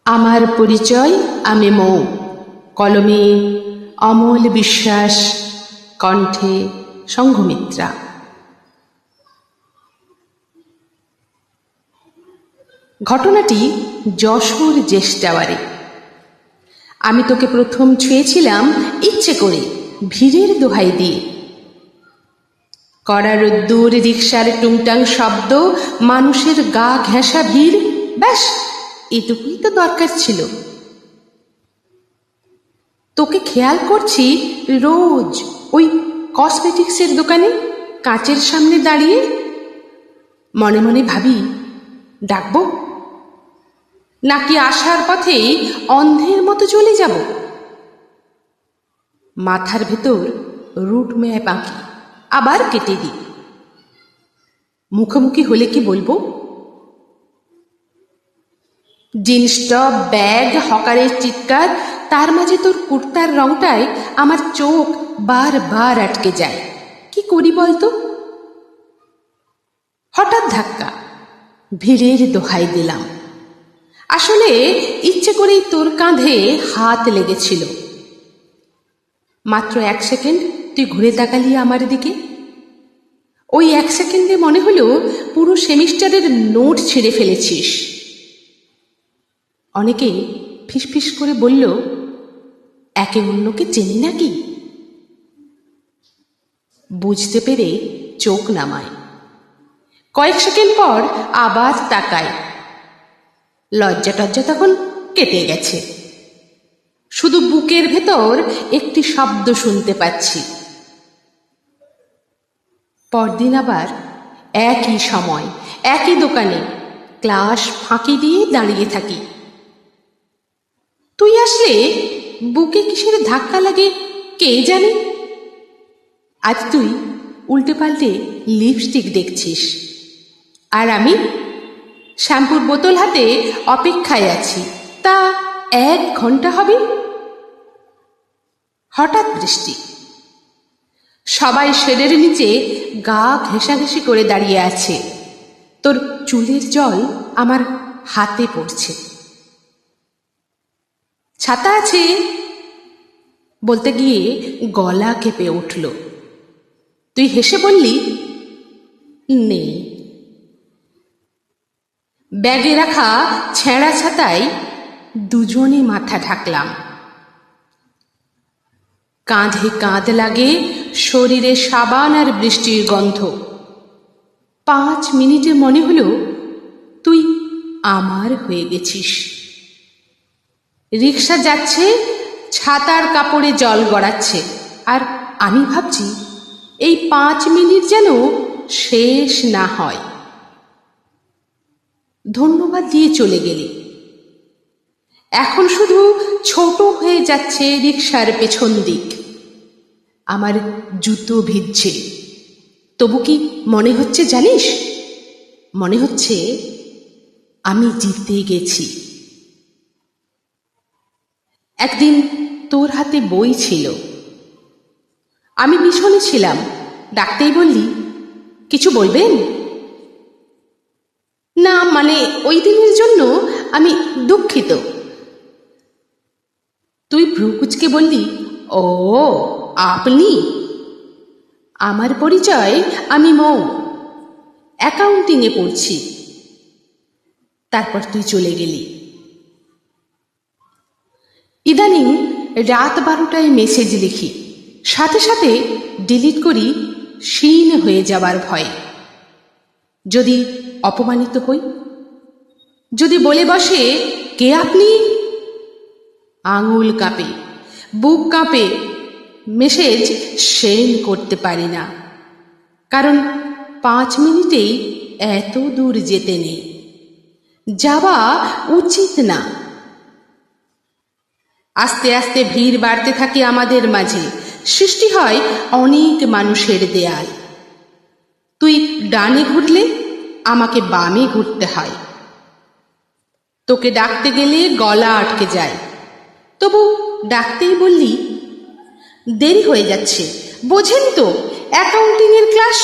আমার পরিচয় আমি মৌ। কলমে অমল বিশ্বাস, কণ্ঠে সংঘমিত্রা। ঘটনাটি যশোর জেস টাওয়ারে। আমি তোকে প্রথম ছুঁয়েছিলাম ইচ্ছে করে, ভিড়ের দোহাই দিয়ে। কড়া রোদ্দুর, রিকশার টুংটাং শব্দ, মানুষের গা ঘেঁষা ভিড়, ব্যাস এটুকুই তো দরকার ছিল। তোকে খেয়াল করছি রোজ ওই কসমেটিক্সের দোকানে কাঁচের সামনে দাঁড়িয়ে। মনে মনে ভাবি, ডাকবো নাকি আসার পথেই অন্ধের মতো চলে যাব। মাথার ভেতর রুট ম্যাপ আঁকি, আবার কেটে দিই। মুখোমুখি হলে কি বলবো? জিন্স টপ, ব্যাগ, হকারের চিৎকার, তার মাঝে তোর কুর্তার রংটায় আমার চোখ বারবার আটকে যায়। কি করি বলতো? হঠাৎ ধাক্কা, ভিড়ের দোহাই দিলাম। আসলে ইচ্ছে করেই তোর কাঁধে হাত লেগেছিল। মাত্র 1 সেকেন্ড তুই ঘুরে তাকালি আমার দিকে। ওই 1 সেকেন্ডে মনে হলো পুরো সেমিস্টারের নোট ছিঁড়ে ফেলেছিস। অনেকে ফিসফিস করে বলল, একে অন্যকে চেনি নাকি? বুঝতে পেরে চোখ নামায়। কয়েক সেকেন্ড পর আবার তাকায়। লজ্জা টজ্জা তখন কেটে গেছে। শুধু বুকের ভেতর একটি শব্দ শুনতে পাচ্ছি। পরদিন আবার একই সময়, একই দোকানে ক্লাস ফাঁকি দিয়ে দাঁড়িয়ে থাকি। তুই আসলে বুকে কিসের ধাক্কা লাগে কে জানে। আজ তুই উল্টে পাল্টে লিপস্টিক দেখছিস, আর আমি শ্যাম্পুর বোতল হাতে অপেক্ষায় আছি। তা 1 ঘন্টা হবে। হঠাৎ বৃষ্টি। সবাই শেডের নিচে গা ঘেঁষাঘেঁষি করে দাঁড়িয়ে আছে। তোর চুলের জল আমার হাতে পড়ছে। ছাতা আছে বলতে গিয়ে গলা কেঁপে উঠল। তুই হেসে বললি, নেই। ব্যাগে রাখা ছেঁড়া ছাতায় দুজনে মাথা ঢাকলাম। কাঁধে কাঁধ লাগে, শরীরে সাবান আর বৃষ্টির গন্ধ। 5 মিনিটে মনে হলো তুই আমার হয়ে গেছিস। রিক্সা যাচ্ছে, ছাতার কাপড়ে জল গড়াচ্ছে, আর আমি ভাবছি এই 5 মিনিট যেন শেষ না হয়। ধন্যবাদ দিয়ে চলে গেলি। এখন শুধু ছোট হয়ে যাচ্ছে রিক্সার পেছন দিক। আমার জুতো ভিজছে। তবু কি মনে হচ্ছে জানিস? মনে হচ্ছে আমি জিতে গেছি। একদিন তোর হাতে বই ছিল, আমি পিছনে ছিলাম। ডাকতেই বললি, কিছু বলবেন? না, মানে ওই দিনের জন্য আমি দুঃখিত। তুই ভ্রুকুচকে বললি, ও আপনি? আমার পরিচয় আমি মৌ, অ্যাকাউন্টিংয়ে পড়ছি। তারপর তুই চলে গেলি। ইদানিং রাত 12টায় মেসেজ লিখি, সাথে সাথে ডিলিট করি শীন হয়ে যাবার ভয়ে। যদি অপমানিত হই, যদি বলে বসে কে আপনি, আঙুল কাঁপে, বুক কাঁপে, মেসেজ সেন্ড করতে পারি না। কারণ 5 মিনিটেই এত দূর যেতে নেই, যাওয়া উচিত না। আস্তে আস্তে ভিড় বাড়তে থাকে আমাদের মাঝে, সৃষ্টি হয় অনেক মানুষের দেয়াল। তুই ডানে ঘুরলে আমাকে বামে ঘুরতে হয়। তোকে ডাকতে গেলে গলা আটকে যায়, তবু ডাকতেই বললি, দেরি হয়ে যাচ্ছে, বোঝেন তো অ্যাকাউন্টিং এর ক্লাস।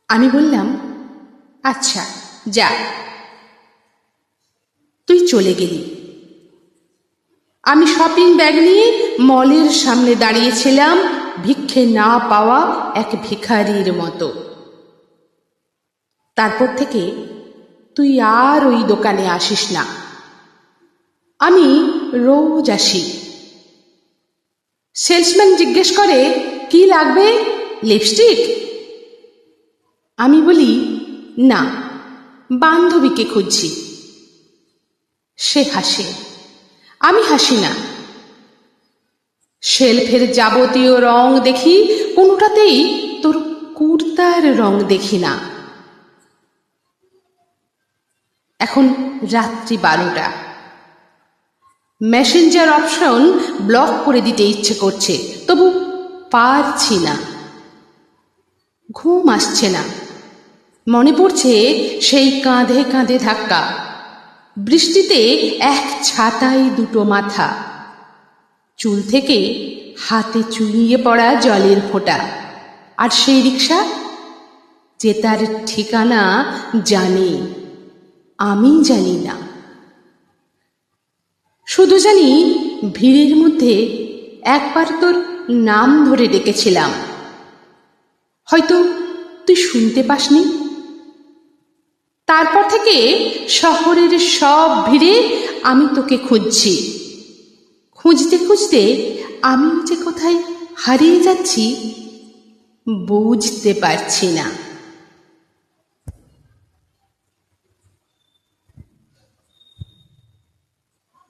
আমি বললাম, আচ্ছা যা। তুই চলে গেলি। আমি শপিং ব্যাগ নিয়ে মলের সামনে দাঁড়িয়েছিলাম, ভিক্ষে না পাওয়া এক ভিখারির মতো। তারপর থেকে তুই আর ওই দোকানে আসিস না। আমি রোজ আসি। সেলসম্যান জিজ্ঞেস করে, কি লাগবে? লিপস্টিক? আমি বলি, না, বান্ধবীকে খুঁজছি। সে হাসে, আমি হাসি না। শেলফের যাবতীয় রং দেখি, কোনোটাতেই তোর কুর্তার রং দেখি না। এখন রাত্রি 12টা। মেসেঞ্জার অপশন ব্লক করে দিতে ইচ্ছে করছে, তবু পারছি না। ঘুম আসছে না। মনে পড়ছে সেই কাঁধে কাঁধে ধাক্কা, বৃষ্টিতে এক ছাতায় দুটো মাথা, চুল থেকে হাতে চুইয়ে পড়া জলের ফোঁটা, আর সেই রিক্সা যে তার ঠিকানা জানে, আমি জানি না। শুধু জানি ভিড়ের মধ্যে একবার তোর নাম ধরে ডেকেছিলাম, হয়তো তুই শুনতে পাসনি। তারপর থেকে শহরের সব ভিড়ে আমি তোকে খুঁজছি। খুঁজতে খুঁজতে আমি যে কোথায় হারিয়ে যাচ্ছি বুঝতে পারছি না।